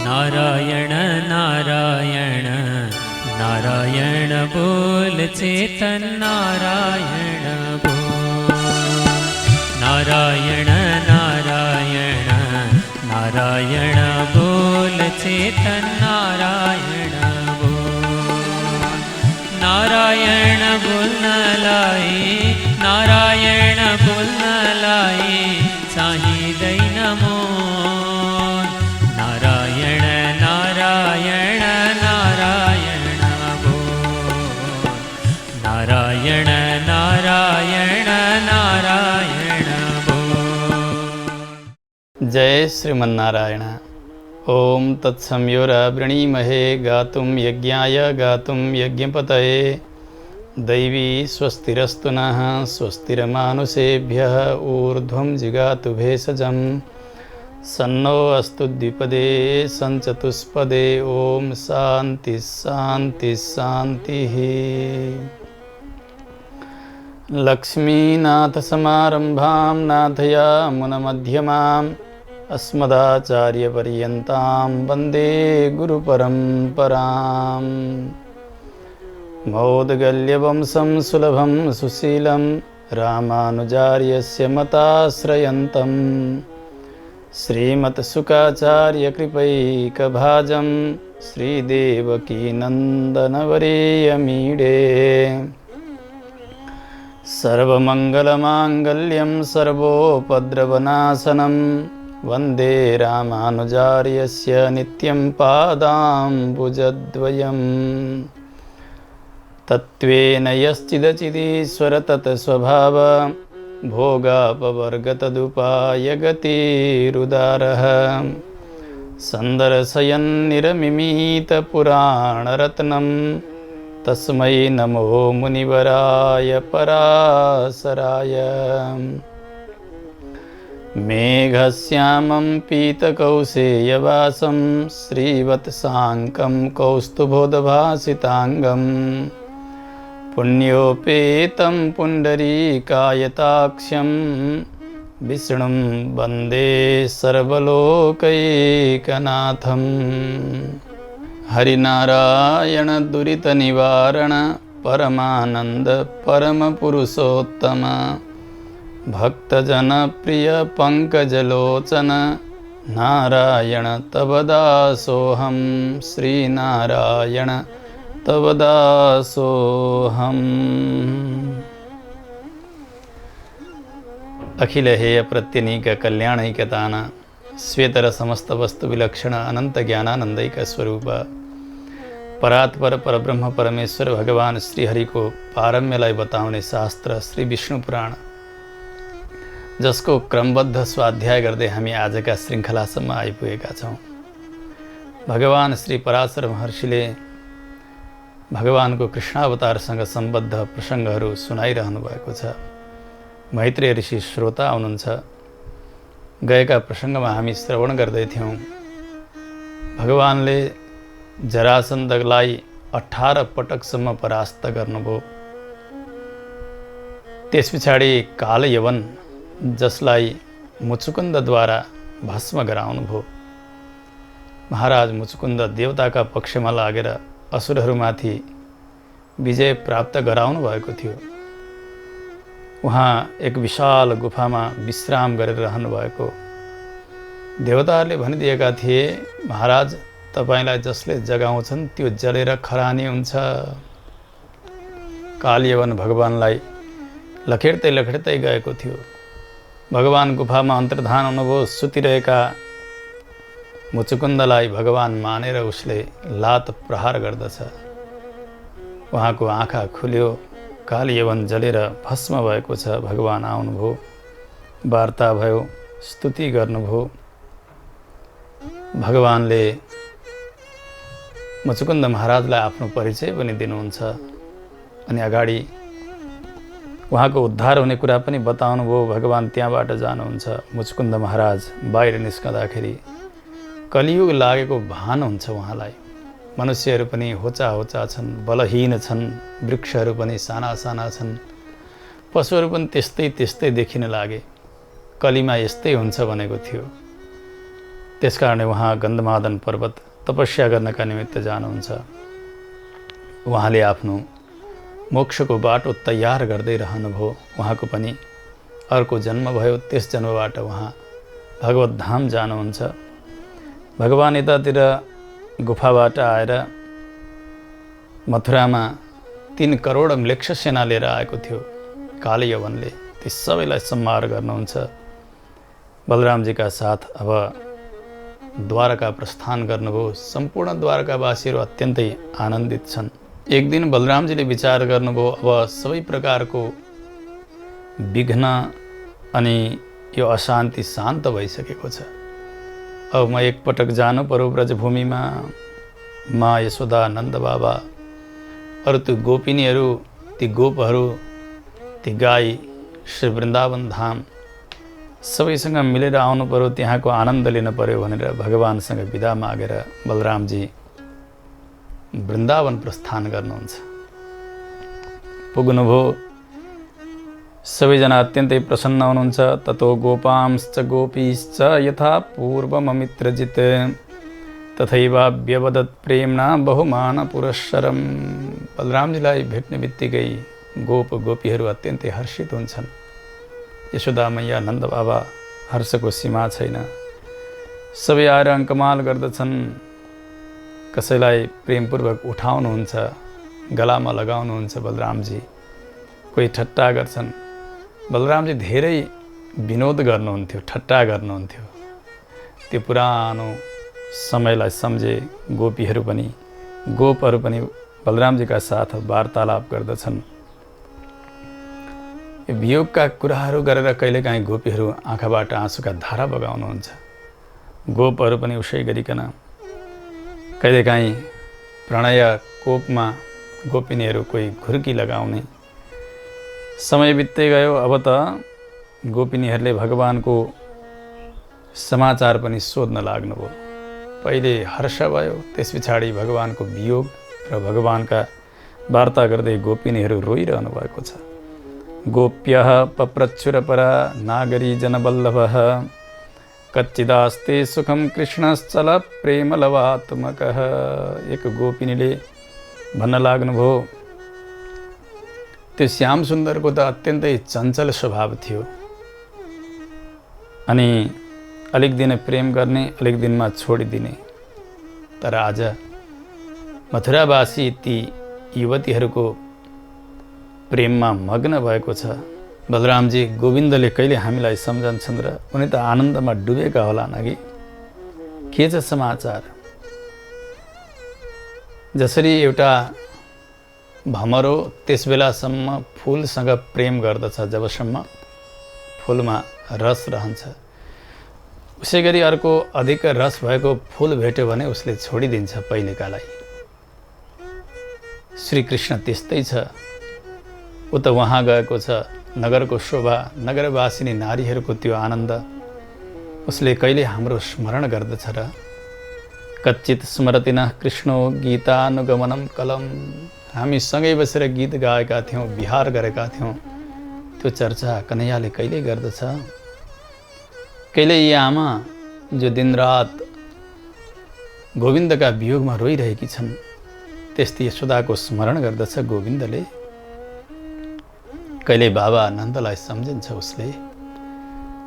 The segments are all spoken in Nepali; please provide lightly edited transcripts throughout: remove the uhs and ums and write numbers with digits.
नारायण नारायण नारायण बोल चेतन नारायण बोल। नारायण नारायण नारायण बोल चेतन नारायण बोल। नारायण बोल न लाई नारायण बोल न लाई साही दैन मोन। नारायण नारायण नारायण बोल। नारायण नारायण नारायण बोल। जय श्रीमन्नारायण। ओम तत्संयोरावृणीमहे गातुं यज्ञाय गातुं यज्ञपतये। दैवी स्वस्तिरस्तु नः स्वस्तिरमानुषेभ्यः ऊर्ध्वं जिगातु भेषजं। सन्नो अस्तु द्विपदे सञ्चतुष्पदे। ओम शान्ति शान्ति शान्तिः। लक्ष्मीनाथसमारम्भां नाथयामुनमध्यमाम् अस्मदाचार्यपर्यन्तां वन्दे गुरुपरम्पराम्। मौद्गल्यवंशं सुलभं सुशीलं रामानुजार्यस्य मताश्रयन्तं। श्रीमत्सुखाचार्यकृपैकभाजं श्रीदेवकीनन्दनवरेयमीडे। सर्वमङ्गलमाङ्गल्यं सर्वोपद्रवनाशनं वन्दे रामानुजार्यस्य नित्यं पादाम्बुजद्वयम्। तत्त्वेन यश्चिदचिदीश्वर तत्स्वभाव भोगापवर्गतदुपायगतिरुदारः। सन्दर्शयन्निरमिमीतपुराणरत्नं तस्मै नमो मुनिवराय पराशराय। मेघश्यामं पीतकौशेयवासं श्रीवत्साङ्कं कौस्तुभोदभासिताङ्गं। पुण्योपेतं पुण्डरीकायताक्ष्यं विष्णुं वन्दे सर्वलोकैकनाथम्। हरिनारायण दुरितनिवारण परमानन्द परमपुरुषोत्तम। भक्तजनप्रिय पंकजलोचन नारायण तव दासोऽहं। श्रीनारायण तव दासोऽहम्। अखिल हेय प्रत्यनीक कल्याणैकतान श्वेतर समस्त वस्तु विलक्षण अनंत ज्ञानानंदैक स्वरूप परात्पर परब्रह्म परमेश्वर भगवान श्रीहरि को पारम्यलाई बताउने शास्त्र श्री विष्णु पुराण, जसको क्रमबद्ध स्वाध्याय गर्दै हामी आजका श्रृङ्खलासम्म आइपुगेका छौँ। भगवान श्री पराशर महर्षिले भगवानको कृष्णावतारसँग सम्बद्ध प्रसङ्गहरू सुनाइरहनु भएको छ। मैत्रेय ऋषि श्रोता हुनुहुन्छ। गएका प्रसङ्गमा हामी श्रवण गर्दैथ्यौँ भगवानले जरासन्धलाई 18 पटकसम्म परास्त गर्नुभयो। त्यस पछाडि कालयवन जसलाई मुचुकुन्दद्वारा भस्म गराउनुभयो। महाराज मुचुकुन्द देवताका पक्षमा लागेर असुरहरूमाथि विजय प्राप्त गराउनु भएको थियो। उहाँ एक विशाल गुफामा विश्राम गरेर रहनु भएको। देवताहरूले भनिदिएका थिए, महाराज तपाईलाई जसले जगाउँछन् त्यो जलेर खरानी हुन्छ। कालयवन भगवानलाई लखेड्दै लखेड्दै गएको थियो। भगवान गुफामा अन्तर्धान हुनुभयो। सुतिरहेका मुचुकुन्दलाई भगवान मानेर उसले लात प्रहार गर्दछ। उहाँको आँखा खुल्यो। कालयवन जलेर भस्म भएको छ। भगवान आउनुभयो, वार्ता भयो, स्तुति गर्नुभयो। भगवानले मुचुकुन्द महाराजलाई आफ्नो परिचय पनि दिनुहुन्छ अनि अगाडि उहाँको उद्धार हुने कुरा पनि बताउनु भयो। भगवान त्यहाँबाट जानुहुन्छ। मुचुकुन्द महाराज बाहिर निस्कँदाखेरि कलियुग लागेको भान हुन्छ उहाँलाई। मनुष्यहरू पनि होचा होचा छन्, बलहीन छन्, वृक्षहरू पनि साना साना छन्, पशुहरू पनि त्यस्तै त्यस्तै देखिन लागे। कलिमा यस्तै हुन्छ भनेको थियो। त्यसकारणले उहाँ गन्धमादन पर्वत तपस्या गर्नका निमित्त जानुहुन्छ। उहाँले आफ्नो मोक्षको बाटो तयार गर्दै रहनुभयो। उहाँको पनि अर्को जन्म भयो, त्यस जन्मबाट उहाँ भगवत धाम जानुहुन्छ। भगवान यतातिर गुफाबाट आएर मथुरामा 3 करोड म्लेच्छ सेना लिएर आएको थियो। काले यवनले ती सबैलाई संहार गर्नुहुन्छ। बलरामजीका साथ अब द्वारका प्रस्थान गर्नुभयो। सम्पूर्ण द्वारकावासीहरू अत्यन्तै आनन्दित छन्। एक दिन बलरामजीले विचार गर्नुभयो, अब सबै प्रकारको विघ्न अनि यो अशान्ति शान्त भइसकेको छ। अब म एकपटक जानु पर्यो ब्रजभूमिमा। माँ यशोदा, नन्द बाबा, अरू ती गोपिनीहरू, ती गोपहरू, ती गाई, श्री वृन्दावन धाम सबैसँग मिलेर आउनु पर्यो, त्यहाँको आनन्द लिन पर्यो भनेर भगवानसँग बिदा मागेर बलरामजी वृन्दावन प्रस्थान गर्नुहुन्छ। पुग्नुभयो। सबैजना अत्यन्तै प्रसन्न हुनुहुन्छ। ततो गोपांश्च गोपीश्च यथा पूर्वममित्रजित तथैवाभ्यवदत् प्रेम्णा बहुमान पुरस्सरम। बलरामजीलाई भेट्ने बित्तिकै गोप गोपीहरू अत्यन्तै हर्षित हुन्छन्। यशोदा मैया, नन्द बाबा, हर्षको सीमा छैन। सबै आएर अङ्कमाल गर्दछन्। कसैलाई प्रेमपूर्वक उठाउनुहुन्छ, गलामा लगाउनुहुन्छ बलरामजी। कोही ठट्टा गर्छन्। बलरामजी धेरै विनोद गर्नुहुन्थ्यो, ठट्टा गर्नुहुन्थ्यो। त्यो पुरानो समयलाई सम्झे गोपीहरू पनि, गोपहरू पनि बलरामजीका साथ वार्तालाप गर्दछन्। यो वियोगका कुराहरू गरेर कहिलेकाहीँ गोपीहरू आँखाबाट आँसुका धारा बगाउनुहुन्छ। गोपहरू पनि उसै गरिकन कहिलेकाहीँ प्रणय कोपमा गोपिनीहरू कोही घुर्की लगाउने। समय बित्दै गयो। अब त गोपिनीहरूले भगवानको समाचार पनि सोध्न लाग्नुभयो। पहिले हर्ष भयो, त्यस पछाडि भगवानको वियोग र भगवानका वार्ता गर्दै गोपिनीहरू रोइरहनु भएको छ। गोप्यः पप्रच्छुरपरा नागरी जनवल्लभः कच्चिदास्ते सुखम कृष्णश्चल प्रेमलवात्मकः। एक गोपिनीले भन्न लाग्नुभयो, त्यो श्याम सुन्दरको त अत्यन्तै चञ्चल स्वभाव थियो। अनि अलिक दिन प्रेम गर्ने, अलिक दिनमा छोडिदिने। तर आज मथुरावासी ती युवतीहरूको प्रेममा मग्न भएको छ। बलरामजी, गोविन्दले कहिले हामीलाई सम्झन्छन् र उनी त आनन्दमा डुबेका होलान् अघि। के छ समाचार? जसरी एउटा भमरो त्यस बेलासम्म फुलसँग प्रेम गर्दछ जबसम्म फुलमा रस रहन्छ, उसै गरी अर्को अधिक रस भएको फुल भेट्यो भने उसले छोडिदिन्छ पहिलेकालाई। श्रीकृष्ण त्यस्तै छ। ऊ त वहाँ गएको छ। नगरको शोभा, नगरवासिनी नारीहरूको त्यो आनन्द उसले कहिले हाम्रो स्मरण गर्दछ र? कच्चित स्मरतिन कृष्णो गीतानुगमनम कलम। हामी सँगै बसेर गीत गाएका थियौँ, विहार गरेका थियौँ। त्यो चर्चा कन्हैयाले कहिले गर्दछ? कहिले यी आमा जो दिनरात गोविन्दका वियोगमा रोइरहेकी छन्, त्यस्तै यशोदाको स्मरण गर्दछ गोविन्दले? कहिले बाबा नन्दलाई सम्झिन्छ उसले?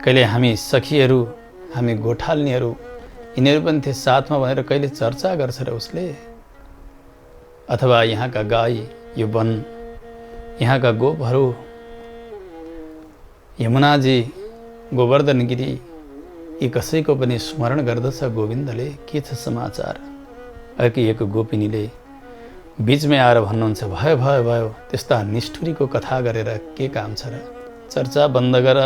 कहिले हामी सखीहरू, हामी गोठाल्नीहरू, यिनीहरू पनि थिए साथमा भनेर कहिले चर्चा गर्छ र उसले? अथवा यहाँका गाई, यो वन, यहाँका गोपहरू, यमुनाजी, गोवर्धनगिरी, यी कसैको पनि स्मरण गर्दछ गोविन्दले? के छ समाचार? अर्की एक गोपिनीले बीचमै आएर भन्नुहुन्छ, भयो भयो भयो, त्यस्ता निष्ठुरीको कथा गरेर के काम छ र? चर्चा बन्द गर।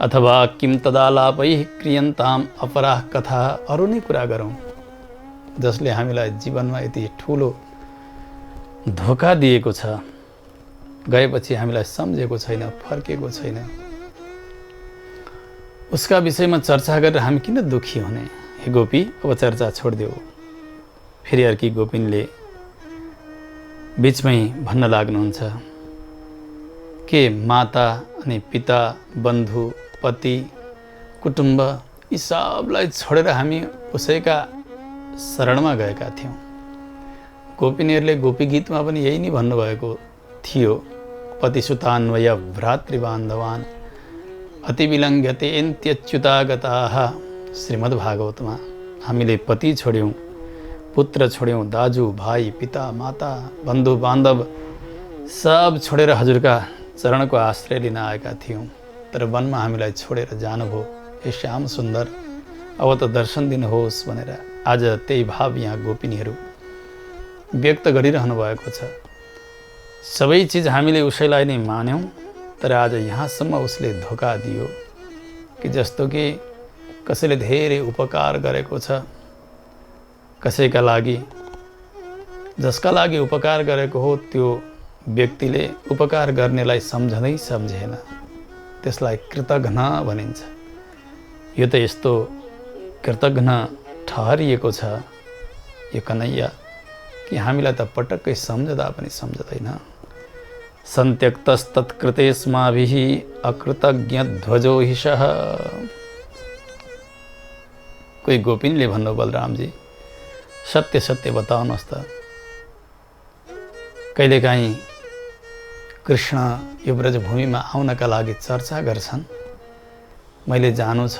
अथवा किम तदालापै क्रियन्ताम अपराह कथा। अरू नै कुरा गरौँ जसले हामीलाई जीवनमा यति ठुलो धोका दिएको छ, गएपछि हामीलाई सम्झेको छैन, फर्केको छैन। उसका विषयमा चर्चा गरेर हामी किन दुखी हुने? हे गोपी, अब चर्चा छोडिदेऊ। फेरि अर्की गोपिनले बीचमै भन्न लाग्नुहुन्छ, के माता अनि पिता, बन्धु, पति, कुटुम्ब यी सबलाई छोडेर हामी उसैका शरणमा गएका थियौँ। गोपिनीहरूले गोपी गीतमा पनि यही नै भन्नुभएको थियो, पतिसुतान्वय भ्रातृबान्धवान् अतिविलङ्घ्यते एन्त्यच्युतागताः। श्रीमद्भागवतमा हामीले पति छोड्यौँ, पुत्र छोड्यौँ, दाजु भाइ पिता माता बन्धु बान्धव सब छोडेर हजुरका चरणको आश्रय लिन आएका थियौँ, तर वनमा हामीलाई छोडेर जानुभयो। हे श्याम सुन्दर, अब त दर्शन दिनुहोस् भनेर आज त्यही भाव यहाँ गोपिनीहरू व्यक्त गरिरहनु भएको छ। सबै चिज हामीले उसैलाई नै मान्यौँ, तर आज यहाँसम्म उसले धोका दियो कि जस्तो कि कसैले धेरै उपकार गरेको छ, कसैका लागि जसका लागि उपकार गरेको हो त्यो व्यक्तिले उपकार गर्नेलाई सम्झँदै सम्झेन, त्यसलाई कृतघ्न भनिन्छ। यो त यस्तो कृतघ्न ठहरिएको छ यो कन्हैया कि हामीलाई त पटक्कै सम्झदा पनि सम्झदैन। सन्त्यक्तस्तत्कृतेस्माभिः अकृतज्ञध्वजो हिषः। कोही गोपिनीले भन्नु, बलरामजी सत्य सत्य बताउनुहोस् त, कहिलेकाहीँ कृष्ण यो ब्रजभूमिमा आउनका लागि चर्चा गर्छन्, मैले जानु छ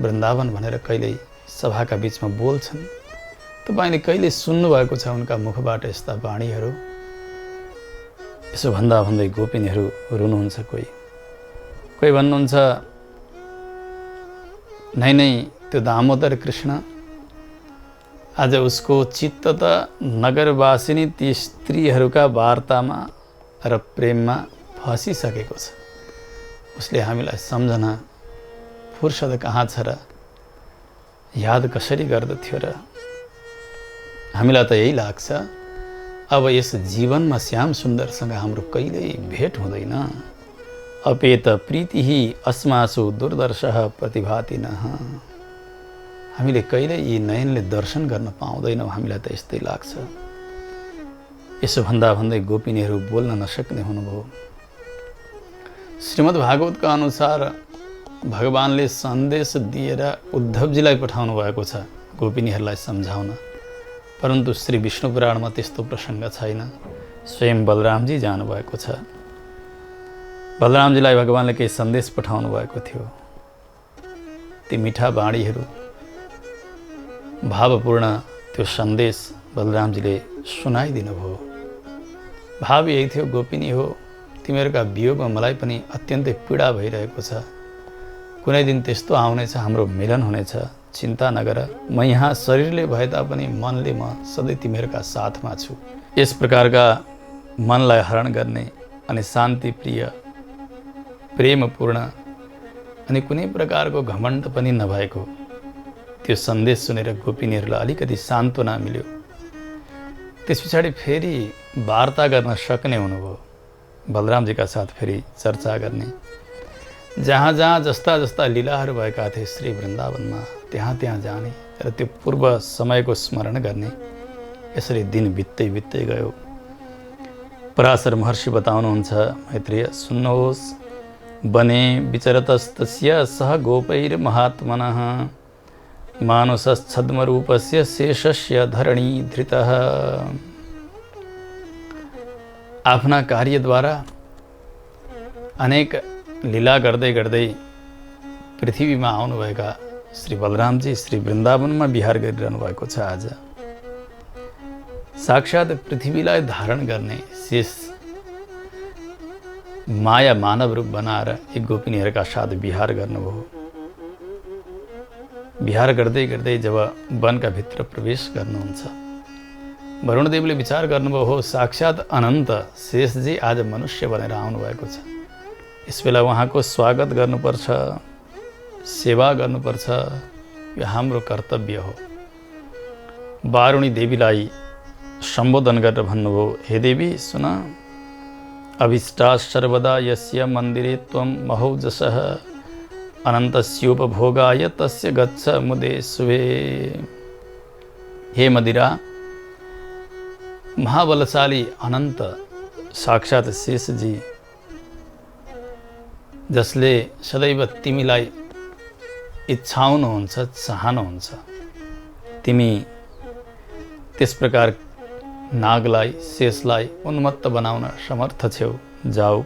वृन्दावन भनेर कहिले सभाका बिचमा बोल्छन्, तपाईँले कहिले सुन्नुभएको छ उनका मुखबाट यस्ता वाणीहरू? यसो भन्दा भन्दै गोपिनीहरू रुनुहुन्छ। कोही भन्नुहुन्छ, नै त्यो दामोदर कृष्ण आज उसको चित्त त नगरवासिनी ती स्त्रीहरूका वार्तामा र प्रेममा फसिसकेको छ। उसले हामीलाई सम्झन फुर्सद कहाँ छ र, याद कसरी गर्दथ्यो र? हामीलाई त यही लाग्छ, अब यस जीवनमा श्याम सुन्दरसँग हाम्रो कहिल्यै भेट हुँदैन। अपेत प्रीतिः अस्मासु दुर्दर्शः प्रतिभातिनः। हामीले कहिल्यै यी नयनले दर्शन गर्न पाउँदैनौँ, हामीलाई त यस्तै लाग्छ। यसो भन्दा भन्दै गोपिनीहरू बोल्न नसक्ने हुनुभयो। श्रीमद् भागवतका अनुसार भगवानले सन्देश दिएर उद्धवजीलाई पठाउनु भएको छ गोपिनीहरूलाई सम्झाउन, परन्तु श्री विष्णु पुराणमा त्यस्तो प्रसङ्ग छैन। स्वयं बलरामजी जानुभएको छ। बलरामजीलाई भगवानले केही सन्देश पठाउनु भएको थियो। ती मिठा बाणीहरू, भावपूर्ण त्यो सन्देश बलरामजीले सुनाइदिनु भयो। भाव यही थियो, गोपिनी हो, तिमीहरूका वियोगमा मलाई पनि अत्यन्तै पीडा भइरहेको छ। कुनै दिन त्यस्तो आउनेछ, हाम्रो मिलन हुनेछ, चिन्ता नगर। म यहाँ शरीरले भए तापनि मनले म सधैँ तिमीहरूका साथमा छु। यस प्रकारका मनलाई हरण गर्ने अनि शान्तिप्रिय, प्रेमपूर्ण अनि कुनै प्रकारको घमण्ड पनि नभएको त्यो सन्देश सुनेर गोपिनीहरूलाई अलिकति सान्त्वना मिल्यो। त्यस पछाडि फेरि वार्ता गर्न सक्ने हुनुभयो, बलरामजीका साथ फेरि चर्चा गर्ने। जहाँ जहाँ जस्ता जस्ता लीलाहरू भएका थिए श्री वृन्दावनमा, त्यहाँ त्यहाँ जाने र त्यो पूर्व समयको स्मरण गर्ने। यसरी दिन बित्दै बित्दै गयो। पराशर महर्षि बताउनुहुन्छ, मैत्रेय सुन्नुहोस्, वने विचरतस्तस्य सह गोपैर्महात्मनः मानुषच्छद्मरूपस्य शेषस्य धरणी धृतः। आफ्ना कार्यद्वारा अनेक लीला गर्दै गर्दै पृथ्वीमा आउनुभएका श्री बलरामजी श्री वृन्दावनमा विहार गरिरहनु भएको छ। आज साक्षात् पृथ्वीलाई धारण गर्ने शेष माया मानव रूप बनाएर एक गोपिनीहरूका साथ विहार गर्नुभयो। विहार गर्दै गर्दै जब वनका भित्र प्रवेश गर्नुहुन्छ, वरुणदेवले विचार गर्नुभयो, हो साक्षात् अनन्त शेषजी आज मनुष्य बनेर आउनुभएको छ। यस बेला उहाँको स्वागत गर्नुपर्छ, सेवा गर्नुपर्छ, यो हाम्रो कर्तव्य हो। वारुणी देवीलाई सम्बोधन गरेर भन्नुभयो, हे देवी सुन, अभिष्टा सर्वदा यस्य मन्दिरे त्वं महौजसः अनन्तस्योपभोगाय तस्य गच्छ मुदे शुभे। हे मदिरा, महाबलशाली अनन्त साक्षात् शेषजी, जसले सदैव तिमीलाई इच्छाउनुहुन्छ, चाहनुहुन्छ। तिमी त्यस प्रकार नागलाई, शेषलाई उन्मत्त बनाउन समर्थ छेउ, जाऊ।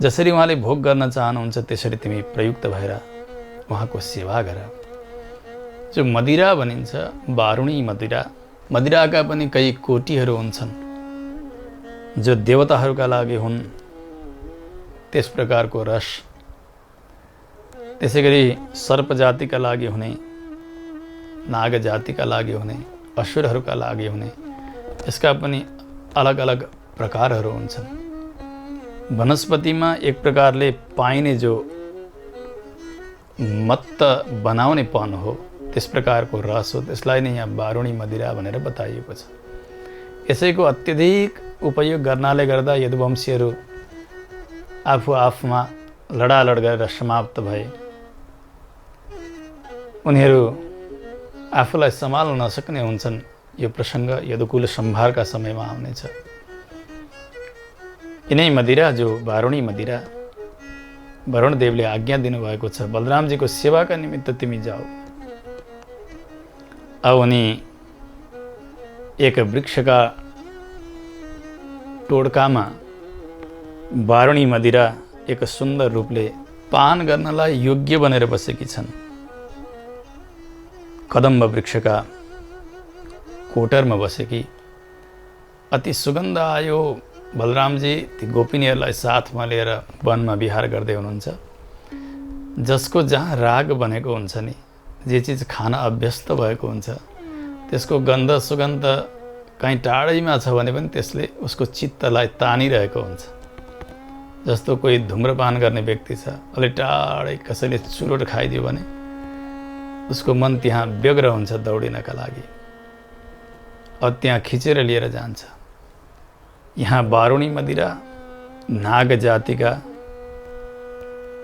जसरी उहाँले भोग गर्न चाहनुहुन्छ त्यसरी तिमी प्रयुक्त भएर उहाँको सेवा गर। जो मदिरा भनिन्छ, वारुणी मदिरा, मदिराका पनि कई कोटिहरू हुन्छन् जो देवताहरूका लागि हुन्। त्यस प्रकारको रस त्यसै गरी सर्प जातिका लागि हुने, नाग जातिका लागि हुने, असुरहरूका लागि हुने, यसका पनि अलग अलग प्रकारहरू हुन्छन्। वनस्पतिमा एक प्रकारले पाइने जो मत्त बनाउनेपन हो, त्यस प्रकारको रस हो, त्यसलाई नै यहाँ वारुणी मदिरा भनेर बताइएको छ। यसैको अत्यधिक उपयोग गर्नाले गर्दा यदुवंशीहरू आफू आफूमा लडालड गरेर समाप्त भए। उनीहरू आफूलाई सम्हाल्न नसक्ने हुन्छन्। यो प्रसङ्ग यदुकुल सम्भारका समयमा आउनेछ। यिनै मदिरा जो वारुणी मदिरा, वरुणदेवले आज्ञा दिनुभएको छ, बलरामजीको सेवाका निमित्त तिमी जाऊ। अब उनी एक वृक्षका टोड्कामा वारुणी मदिरा एक सुन्दर रूपले पान गर्नलाई योग्य बनेर बसेकी छन्। कदम्ब वृक्षका कोटरमा बसेकी अति सुगन्ध आयो। बलरामजी ती गोपिनीहरूलाई साथमा लिएर वनमा विहार गर्दै हुनुहुन्छ। जसको जहाँ राग बनेको हुन्छ नि, जे चिज खान अभ्यस्त भएको हुन्छ, त्यसको गन्ध सुगन्ध कहीँ टाढैमा छ भने पनि त्यसले उसको चित्तलाई तानिरहेको हुन्छ। जस्तो कोही धुम्रपान गर्ने व्यक्ति छ, अलि टाढै कसैले चुरोट खाइदियो भने उसको मन त्यहाँ व्यग्र हुन्छ दौडिनका लागि, अब त्यहाँ खिचेर लिएर जान्छ। यहाँ वारुणी मदिरा नाग जातिका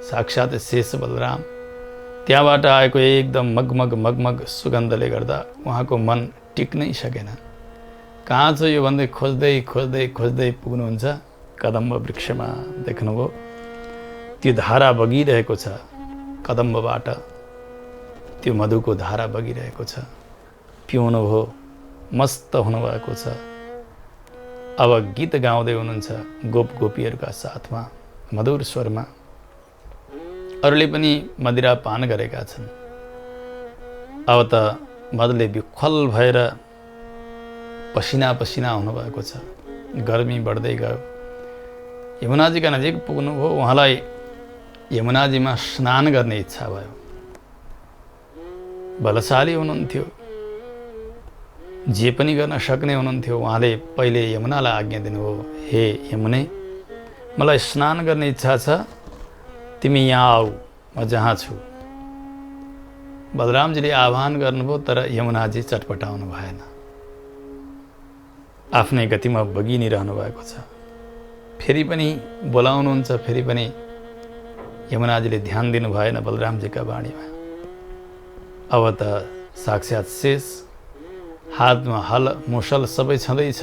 साक्षात् शेष बलराम, त्यहाँबाट आएको एकदम मगमग मगमग सुगन्धले गर्दा उहाँको मन टिक्नै सकेन। कहाँ छ यो भन्दै खोज्दै खोज्दै खोज्दै पुग्नुहुन्छ कदम्ब वृक्षमा। देख्नुभयो त्यो धारा बगिरहेको छ, कदम्बबाट त्यो मधुको धारा बगिरहेको छ। पिउनुभयो, मस्त हुनुभएको छ। अब गीत गाउँदै हुनुहुन्छ गोप गोपीहरूका साथमा मधुर स्वरमा। अरूले पनि मदिरा पान गरेका छन्। अब त मदले विख्वल भएर पसिना पसिना हुनुभएको छ। गर्मी बढ्दै गयो। यमुनाजीका नजिक पुग्नुभयो। उहाँलाई यमुनाजीमा स्नान गर्ने इच्छा भयो। बलशाली हुनुहुन्थ्यो, जे पनि गर्न सक्ने हुनुहुन्थ्यो। उहाँले पहिले यमुनालाई आज्ञा दिनुभयो, हे यमुने, मलाई स्नान गर्ने इच्छा छ, तिमी यहाँ आऊ, म जहाँ छु। बलरामजीले आह्वान गर्नुभयो, तर यमुनाजी चटपटाउनु भएन। आफ्नै गतिमा बगि नै रहनु भएको छ। फेरि पनि बोलाउनुहुन्छ, फेरि पनि यमुनाजीले ध्यान दिनु भएन बलरामजीका वाणीमा। अब त साक्षात् शेष, हातमा हल मुसल सबै छँदैछ।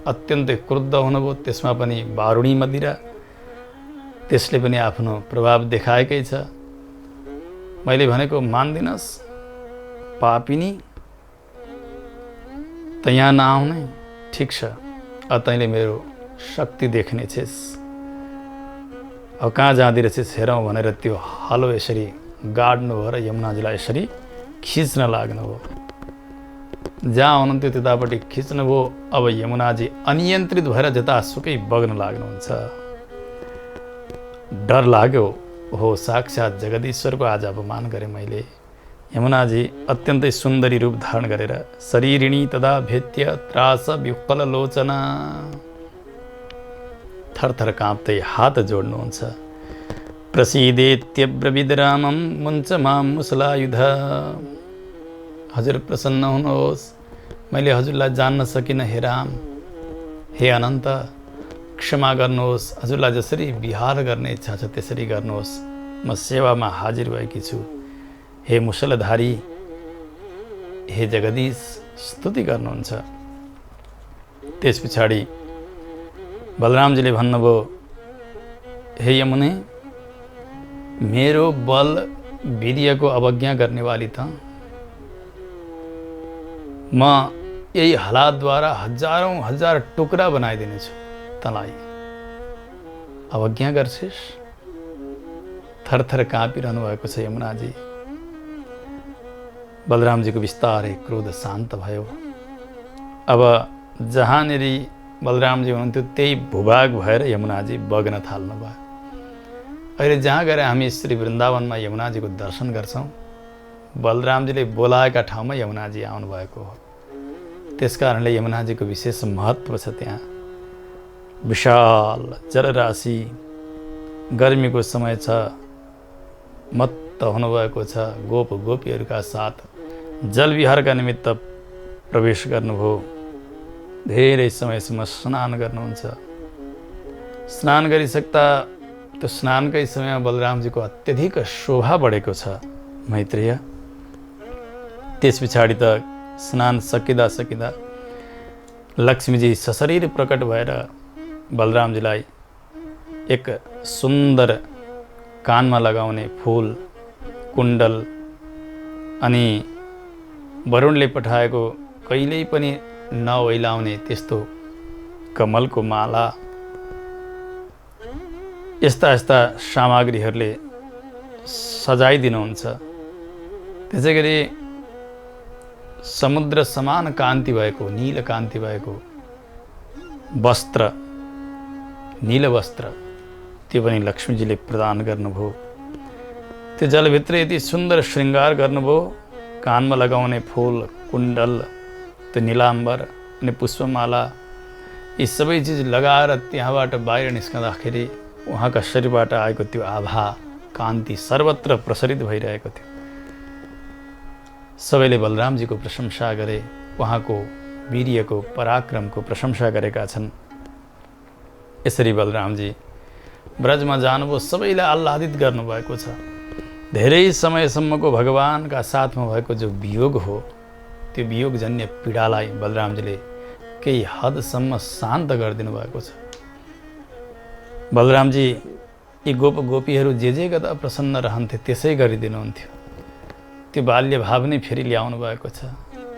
अत्यन्तै क्रुद्ध हुनुभयो। त्यसमा पनि वारुणी मदिरा, त्यसले पनि आफ्नो प्रभाव देखाएकै छ। मैले भनेको मान्दिनस्, पापिनी, त यहाँ नआउने, ठिक छ, अब तैँले मेरो शक्ति देख्ने छेस्। अब कहाँ जाँदै रहेछस् हेरौँ भनेर त्यो हलो यसरी गाड्नु भयो र यमुनाजीलाई यसरी खिच्न लाग्नुभयो। जहाँ हुनुहुन्थ्यो त्यतापट्टि खिच्नुभयो। अब यमुनाजी अनियन्त्रित भएर जतासुकै बग्न लाग्नुहुन्छ। डर लाग्यो, हो साक्षात् जगदीश्वरको आज अपमान गरेँ मैले। यमुनाजी अत्यन्तै सुन्दरी रूप धारण गरेर शरीरिणी तदा भेत्य त्रास विह्वल लोचना, थरथर काँप्दै हात जोड्नुहुन्छ। प्रसीदेत्यब्रवीद रामं मुञ्च मां मुसलायुध। हजुर प्रसन्न हुनुहोस्, मैले हजुरलाई जान्न सकिनँ हे राम, हे अनन्त, क्षमा गर्नुहोस्। हजुरलाई जसरी विहार गर्ने इच्छा छ त्यसरी गर्नुहोस्, म सेवामा हाजिर भएकी छु। हे मुसलधारी, हे जगदीश, स्तुति गर्नुहुन्छ। त्यस पछाडि बलरामजीले भन्नुभयो, हे यमुने, मेरो बल वीर्यको अवज्ञा गर्नेवाली त म यही हालातद्वारा हजारौं हजार टुक्रा बनाइदिनेछु तँलाई। अवज्ञा गर्छिस्? थरथर काँपिरहनु भएको छ यमुनाजी। बलरामजीको बिस्तारै क्रोध शान्त भयो। अब जहाँनिर बलरामजी हुनुहुन्थ्यो त्यही भूभाग भएर यमुनाजी बग्न थाल्नु भयो। अहिले जहाँ गएर हामी श्री वृन्दावनमा यमुनाजीको दर्शन गर्छौँ, बलरामजीले बोलाएका ठाउँमा यमुनाजी आउनुभएको हो। त्यसकारणले यमुनाजीको विशेष महत्त्व छ। त्यहाँ विशाल जलराशि, गर्मीको समय छ, मत्त हुनुभएको छ। गोप गोपीहरूका साथ जलविहारका निमित्त प्रवेश गर्नुभयो। धेरै समयसम्म स्नान गर्नुहुन्छ। स्नान गरिसक्दा त्यो स्नानकै समयमा बलरामजीको अत्यधिक शोभा बढेको छ मैत्रेय। त्यस पछाडि त स्नान सकिँदा सकिँदा लक्ष्मीजी सशरीर प्रकट भएर बलरामजीलाई एक सुन्दर कानमा लगाउने फूल, कुण्डल अनि वरुणले पठाएको कहिल्यै पनि नओइलाउने त्यस्तो कमलको माला, यस्ता यस्ता सामग्रीहरूले सजाइदिनुहुन्छ। त्यसै गरी समुद्र समान कान्ति भएको, नील कान्ति भएको वस्त्र, नील वस्त्र, त्यो पनि लक्ष्मीजीले प्रदान गर्नुभयो। त्यो जलभित्र यति सुन्दर श्रृङ्गार गर्नुभयो। कानमा लगाउने फूल, कुण्डल, त्यो नीलाम्बर अनि पुष्पमाला, यी सबै चिज लगाएर त्यहाँबाट बाहिर निस्कँदाखेरि उहाँका शरीरबाट आएको त्यो आभा, कान्ति सर्वत्र प्रसरित भइरहेको थियो। सबैले बलरामजीको प्रशंसा गरे, उहाँको वीर्यको, पराक्रमको प्रशंसा गरेका छन्। यसरी बलरामजी ब्रजमा जानुभयो। सबैलाई आह्लादित गर्नुभएको छ। धेरै समयसम्मको भगवानका साथमा भएको जो वियोग हो, त्यो वियोगजन्य पीडालाई बलरामजीले केही हदसम्म शान्त गरिदिनु भएको छ। बलरामजी यी गोप गोपीहरू जे गर्दा प्रसन्न रहन्थे त्यसै गरिदिनुहुन्थ्यो। त्यो बाल्य भाव नै फेरि ल्याउनु भएको छ।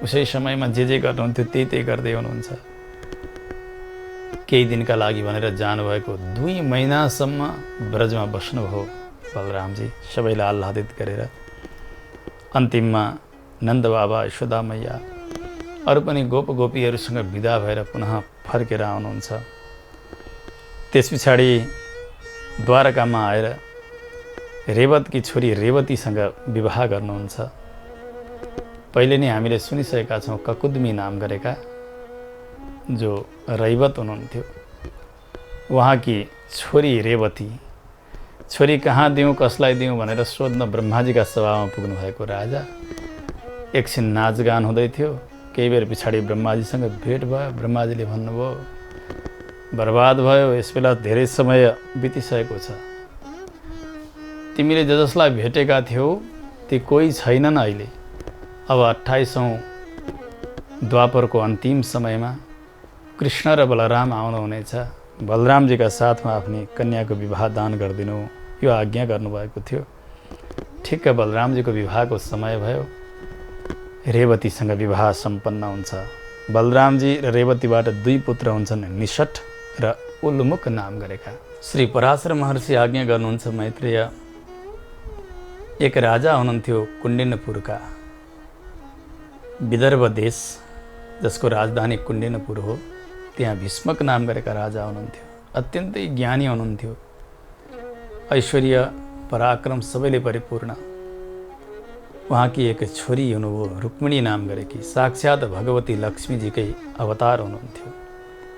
उसै समयमा जे गर्नुहुन्थ्यो त्यही गर्दै हुनुहुन्छ। केही दिनका लागि भनेर जानुभएको 2 महिनासम्म ब्रजमा बस्नुभयो बलरामजी, सबैलाई आह्लादित गरेर। अन्तिममा नन्द बाबा, यशोदा मैया, अरू पनि गोप गोपीहरूसँग विदा भएर पुनः फर्केर आउनुहुन्छ। त्यस पछाडि द्वारकामा आएर रेवतकी छोरी रेवतीसँग विवाह गर्नुहुन्छ। पहिले नै हामीले सुनिसकेका छौँ, ककुदमी नाम गरेका जो रैवत हुनुहुन्थ्यो, उहाँकी छोरी रेवती। छोरी कहाँ दिउँ, कसलाई दिउँ भनेर सोध्न ब्रह्माजीका सभामा पुग्नु भएको राजा। एकछिन नाचगान हुँदै थियो। केही बेर पछाडि ब्रह्माजीसँग भेट भयो। ब्रह्माजीले भन्नुभयो, बर्बाद भयो, यस बेला धेरै समय बितिसकेको छ। तिमीले जसलाई भेटेका थियौ ती कोही छैनन् अहिले। अब 28औं द्वापरको अन्तिम समयमा कृष्ण र बलराम आउनुहुनेछ। बलरामजीका साथमा आफ्नी कन्याको विवाह दान गरिदिनु, यो आज्ञा गर्नुभएको थियो। ठिक्क बलरामजीको विवाहको समय भयो। रेवतीसँग विवाह सम्पन्न हुन्छ। बलरामजी र रेवतीबाट 2 पुत्र हुन्छन्, निषठ र उल्मुख नाम गरेका। श्री पराशर महर्षि आज्ञा गर्नुहुन्छ मैत्रेय। एक राजा हुनुहुन्थ्यो कुण्डिनपुरका, विदर्भ देश जसको राजधानी कुण्डिनपुर हो। त्यहाँ भीष्मक नाम गरेका राजा हुनुहुन्थ्यो। अत्यन्तै ज्ञानी हुनुहुन्थ्यो। ऐश्वर्य पराक्रम सबैले परिपूर्ण। उहाँकी एक छोरी हुनुभयो, रुक्मिणी नाम गरेकी, साक्षात् भगवती लक्ष्मीजीकै अवतार हुनुहुन्थ्यो।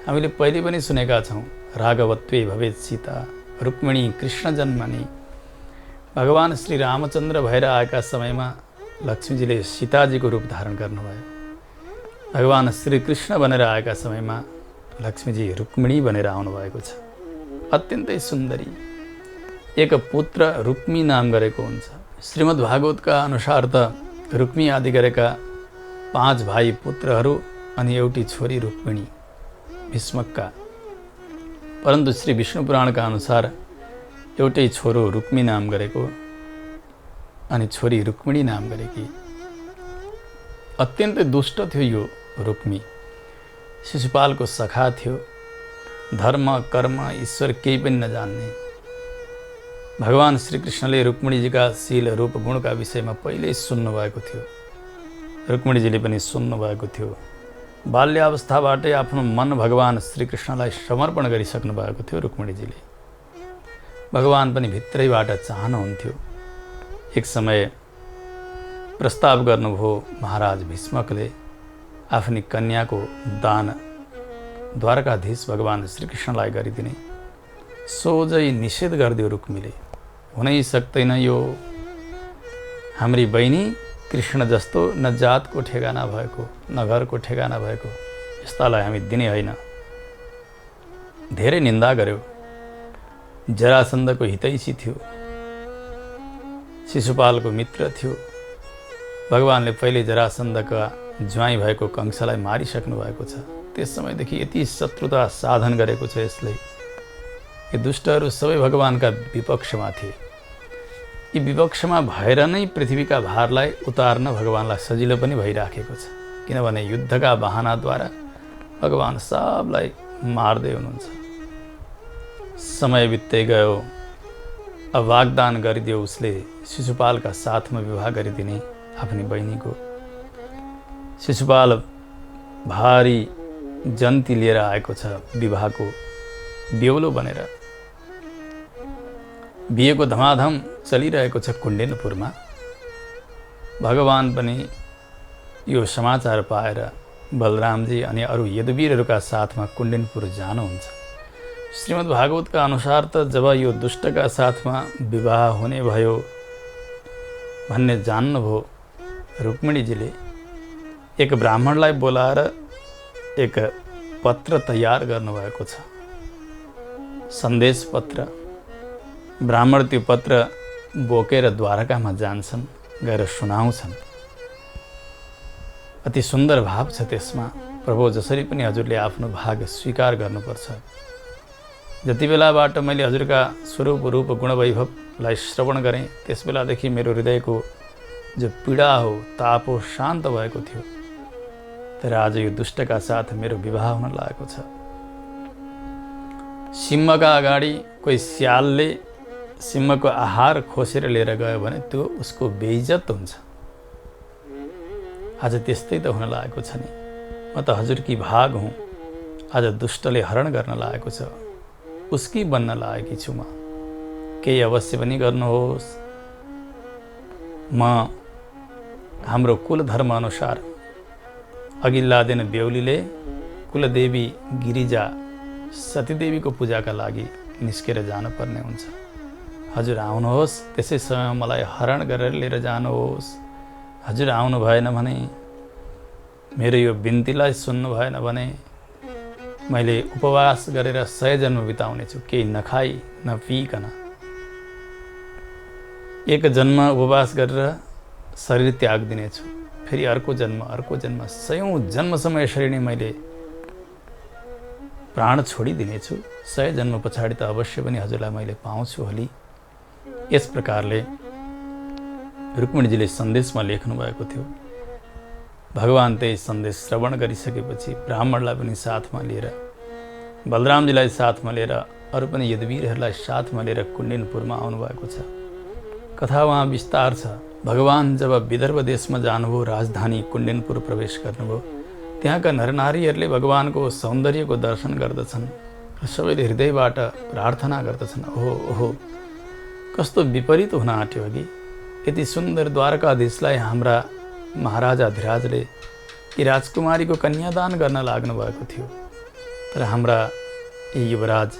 हामीले पहिले पनि सुनेका छौँ, राघवत्वे भवेत् सीता रुक्मिणी कृष्ण जन्मनी। भगवान श्री रामचन्द्र भएर आएका समयमा लक्ष्मीजीले सीताजीको रूप धारण गर्नुभयो। भगवान श्री कृष्ण बनेर आएका समयमा लक्ष्मीजी रुक्मिणी बनेर आउनुभएको छ। अत्यन्तै सुन्दरी। एक पुत्र रुक्मी नाम गरेको हुन्छ। श्रीमद् भागवतका अनुसार त रुक्मी आदि गरेका 5 भाइ पुत्रहरू अनि एउटी छोरी रुक्मिणी भीष्मकका। परन्तु श्री विष्णु पुराणका अनुसार एउटै छोरो रुक्मी नाम गरेको अनि छोरी रुक्मिणी नाम गरेकी। अत्यन्तै दुष्ट थियो यो रुक्मी। शिशुपालको सखा थियो। धर्म कर्म ईश्वर केही पनि नजान्ने। भगवान श्रीकृष्णले रुक्मिणीजीका शील रूप गुणका विषयमा पहिल्यै सुन्नुभएको थियो। रुक्मिणीजीले पनि सुन्नुभएको थियो। बाल्यावस्थाबाटै आफ्नो मन भगवान श्रीकृष्णलाई समर्पण गरिसक्नु भएको थियो रुक्मिणीजीले। भगवान पनि भित्रैबाट चाहनुहुन्थ्यो। एक समय प्रस्ताव गर्नुभयो महाराज भीष्मकले आफ्नी कन्याको दान द्वारकाधीश भगवान श्रीकृष्णलाई गरिदिने। सोझै निषेध गरिदियो रुक्मीले। हुनै सक्दैन यो। हाम्री बहिनी कृष्ण जस्तो न जातको ठेगाना भएको न घरको ठेगाना भएको यस्तालाई हामी दिने होइन। धेरै निन्दा गर्यो। जरासन्धको हितैषी थियो। शिशुपालको मित्र थियो। भगवानले पहिले जरासन्धका ज्वाइँ भएको कंसलाई मारिसक्नु भएको छ। त्यस समयदेखि यति शत्रुता साधन गरेको छ यसले। यी दुष्टहरू सबै भगवानका विपक्षमा थिए। यी विपक्षमा भएर नै पृथ्वीका भारलाई उतार्न भगवानलाई सजिलो पनि भइराखेको छ। किनभने युद्धका बहानाद्वारा भगवान सबलाई मार्दै हुनुहुन्छ। समय बित्दै गयो। अब वाग्दान गरिदियो उसले शिशुपालका साथमा विवाह गरिदिने आफ्नी बहिनीको। शिशुपाल भारी जन्ती लिएर आएको छ विवाहको बेहुलो बनेर। बिहेको धमाधम चलिरहेको छ कुण्डेनपुरमा। भगवान पनि यो समाचार पाएर बलरामजी अनि अरू यदुवीरहरूका साथमा कुण्डेनपुर जानुहुन्छ। श्रीमद् भागवतका अनुसार त जब यो दुष्टका साथमा विवाह हुने भयो भन्ने जान्नुभयो रुक्मिणीजीले एक ब्राह्मणलाई बोलाएर एक पत्र तयार गर्नुभएको छ। सन्देश पत्र। ब्राह्मण त्यो पत्र बोकेर द्वारकामा जान्छन्, गएर सुनाउँछन्। अति सुन्दर भाव छ त्यसमा। प्रभु जसरी पनि हजुरले आफ्नो भाग स्वीकार गर्नुपर्छ। जति बेलाबाट मैले हजुरका स्वरूप रूप गुणवैभवलाई श्रवण गरेँ त्यस बेलादेखि मेरो हृदयको जो पीडा हो ताप हो शान्त भएको थियो। तर आज यो दुष्टका साथ मेरो विवाह हुन लागेको छ। सिंहका अगाडि कोही स्यालले सिंहको आहार खोसेर लिएर गयो भने त्यो उसको बेइज्जत हुन्छ। आज त्यस्तै त हुन लागेको छ नि। म त हजुरकी भाग हुँ। आज दुष्टले हरण गर्न लागेको छ। उसकी बन्न लागेकी छु म। केही अवश्य पनि गर्नुहोस्। म हाम्रो कुल धर्म अनुसार अघिल्ला दिन बेहुलीले कुलदेवी गिरिजा सतीदेवीको पूजाका लागि निस्केर जानुपर्ने हुन्छ। हजुर आउनुहोस्। त्यसै समय मलाई हरण गरेर लिएर जानुहोस्। हजुर आउनु भएन भने, मेरो यो बिन्तीलाई सुन्नु भएन भने मैले उपवास गरेर 100 जन्म बिताउने छु, केही नखाई नपिइकन। एक जन्म उपवास गरेर शरीर त्याग दिनेछु। फेरि अर्को जन्म 100औं जन्मसम्म यसरी नै मैले प्राण छोडिदिनेछु। 100 जन्म पछाडि त अवश्य पनि हजुरलाई मैले पाउँछु होली। यस प्रकारले रुक्मिणीजीले सन्देशमा लेख्नु भएको थियो। भगवान त्यही सन्देश श्रवण गरिसकेपछि ब्राह्मणलाई पनि साथमा लिएर, बलरामजीलाई साथमा लिएर, अरू पनि यदुवीरहरूलाई साथमा लिएर कुण्डेनपुरमा आउनुभएको छ। कथा वहाँ विस्तार छ। भगवान जब विदर्भ देशमा जानुभयो, राजधानी कुण्डेनपुर प्रवेश गर्नुभयो, त्यहाँका नरनारीहरूले भगवानको सौन्दर्यको दर्शन गर्दछन् र सबैले हृदयबाट प्रार्थना गर्दछन्, ओहो ओहो कस्तो विपरीत हुन आँट्यो अघि। यति सुन्दर द्वारकाधीशलाई हाम्रा महाराजाधिराजले यी राजकुमारीको कन्यादान गर्न लाग्नु भएको थियो। तर हाम्रा यी युवराज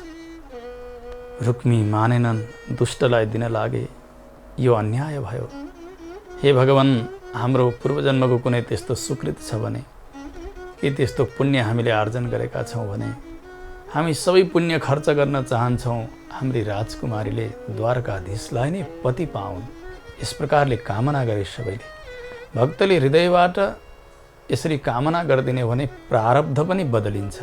रुक्मी मानेनन्, दुष्टलाई दिन लागे। यो अन्याय भयो। हे भगवान, हाम्रो पूर्वजन्मको कुनै त्यस्तो सुकृत छ भने, के त्यस्तो पुण्य हामीले आर्जन गरेका छौँ भने हामी सबै पुण्य खर्च गर्न चाहन्छौँ। हाम्री राजकुमारीले द्वारकाधीशलाई नै पति पाउन्, यस प्रकारले कामना गरे सबैले। भक्तले हृदयबाट यसरी कामना गरिदिने भने प्रारब्ध पनि बदलिन्छ।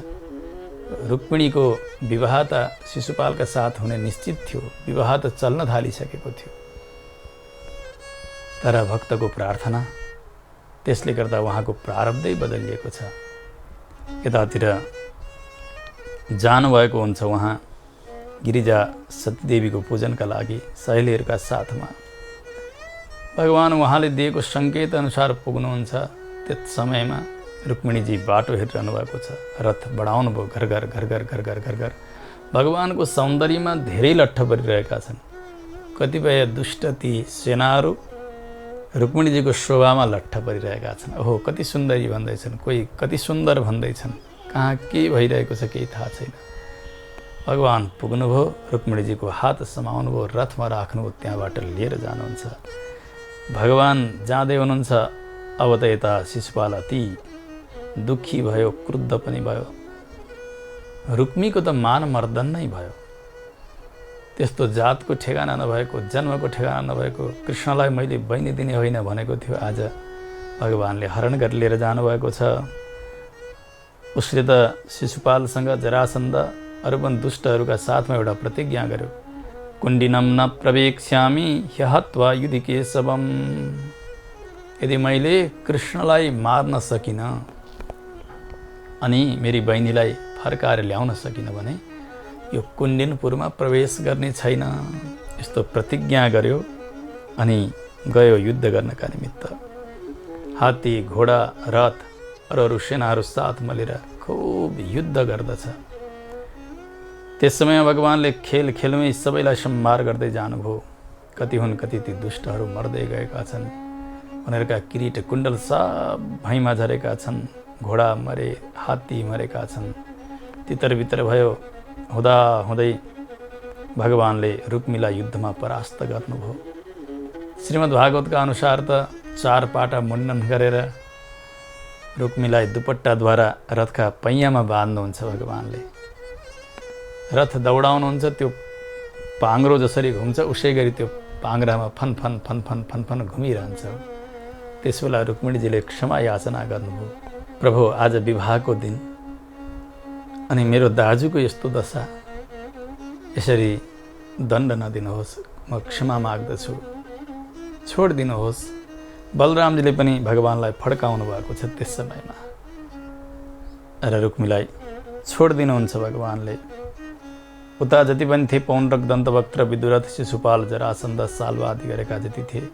रुक्मिणीको विवाह त शिशुपालका साथ हुने निश्चित थियो। विवाह त चल्न थालिसकेको थियो। तर भक्तको प्रार्थना, त्यसले गर्दा उहाँको प्रारब्धै बदलिएको छ। यतातिर जानुभएको हुन्छ उहाँ गिरिजा सतीदेवीको पूजनका लागि सहेलीहरूका साथमा। भगवान उहाँले दिएको सङ्केत अनुसार पुग्नुहुन्छ। त्यस समयमा रुक्मिणीजी बाटो हेरिरहनु भएको छ। रथ बढाउनु भयो, घर घर घर घर घर घर घर घर। भगवानको सौन्दर्यमा धेरै लट्ठ परिरहेका छन्। कतिपय दुष्ट ती सेनाहरू रुक्मिणीजीको शोभामा लट्ठ परिरहेका छन्। ओहो कति सुन्दरी भन्दैछन्, कोही कति सुन्दर भन्दैछन्। कहाँ के भइरहेको छ केही थाहा छैन। भगवान पुग्नुभयो, रुक्मिणीजीको हात समाउनुभयो, रथमा राख्नुभयो, त्यहाँबाट लिएर जानुहुन्छ। भगवान जाँदै हुनुहुन्छ। अब त यता शिशुपाल अति दुःखी भयो, क्रुद्ध पनि भयो। रुक्मीको त मान मर्दन नै भयो। त्यस्तो जातको ठेगाना नभएको, जन्मको ठेगाना नभएको कृष्णलाई मैले बहिनी दिने होइन भनेको थियो, आज भगवानले हरण गरेर लिएर जानुभएको छ। उसले त शिशुपालसँग जरासन्ध अरू पनि दुष्टहरूका साथमा एउटा प्रतिज्ञा गर्यो, कुण्डिनम न प्रवेक्ष्यामि ह्यहत्वा युधि केशवम। यदि मैले कृष्णलाई मार्न सकिनँ अनि मेरी बहिनीलाई फर्काएर ल्याउन सकिनँ भने यो कुण्डिनपुरमा प्रवेश गर्ने छैन। यस्तो प्रतिज्ञा गर्यो अनि गयो युद्ध गर्नका निमित्त। हात्ती, घोडा, रथ अरू सेनाहरू साथमा लिएर खुब युद्ध गर्दछ। त्यस समय भगवानले खेल खेलमै सबैलाई सम्हार गर्दै जानुभयो। कति हुन् कति ती दुष्टहरू मर्दै गएका छन्। उनीहरूका किरीट कुण्डल सब भैँमा झरेका छन्। घोडा मरे, हात्ती मरेका छन्। तितर भयो। हुँदा हुँदै भगवानले रुक्मीलाई युद्धमा परास्त गर्नुभयो। श्रीमद् भागवतका अनुसार त 4 पाटा मुण्डन गरेर रुक्मीलाई दुपट्टाद्वारा रथका पैयामा बाँध्नुहुन्छ भगवानले। रथ दौडाउनुहुन्छ, त्यो पाङ्रो जसरी घुम्छ उसै गरी त्यो पाङ्रामा फनफन फनफन फनफन घुमिरहन्छ। त्यसबेला रुक्मिणीजीले क्षमा याचना गर्नुभयो, प्रभु आज विवाहको दिन अनि मेरो दाजुको यस्तो दशा, यसरी दण्ड नदिनुहोस्, म क्षमा माग्दछु, छोडिदिनुहोस्। बलरामजीले पनि भगवानलाई फड्काउनु भएको छ त्यस समयमा र रुक्मीलाई छोडिदिनुहुन्छ भगवानले। उता जति पनि थिए पौण्ड्रक, दन्तवक्त्र, विदुरथ, शिशुपाल, जरासन्ध, साल्वा आदि गरेका जति थिए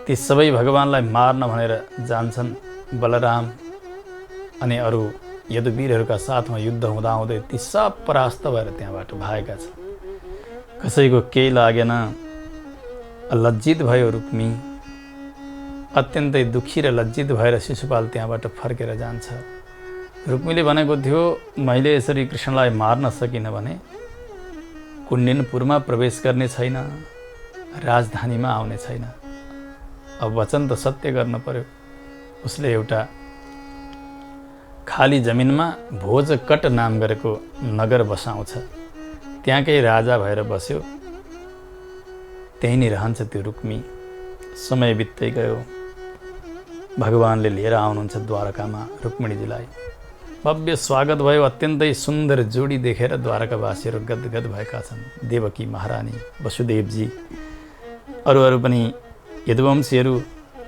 ती सबै भगवानलाई मार्न भनेर जान्छन्। बलराम अनि अरू यदुवीरहरूका साथमा युद्ध हुँदाहुँदै ती सब परास्त भएर त्यहाँबाट भागेका छन्। कसैको केही लागेन। लज्जित भयो रुक्मी। अत्यन्तै दुःखी र लज्जित भएर शिशुपाल त्यहाँबाट फर्केर जान्छ। रुक्मीले भनेको थियो, मैले यसरी कृष्णलाई मार्न सकिनँ भने कुण्डिनपुरमा प्रवेश गर्ने छैन, राजधानीमा आउने छैन। अब वचन त सत्य गर्न पर्यो। उसले एउटा खाली जमिनमा भोजकट नाम गरेको नगर बसाउँछ। त्यहाँकै राजा भएर बस्यो। त्यहीँ नै रहन्छ त्यो रुक्मी। समय बित्दै गयो। भगवानले लिएर आउनुहुन्छ द्वारकामा रुक्मिणीजीलाई। भव्य स्वागत भयो। अत्यन्तै सुन्दर जोडी देखेर द्वारकावासीहरू गदगद भएका छन्। देवकी महारानी, वसुदेवजी, अरू पनि यदुवंशीहरू,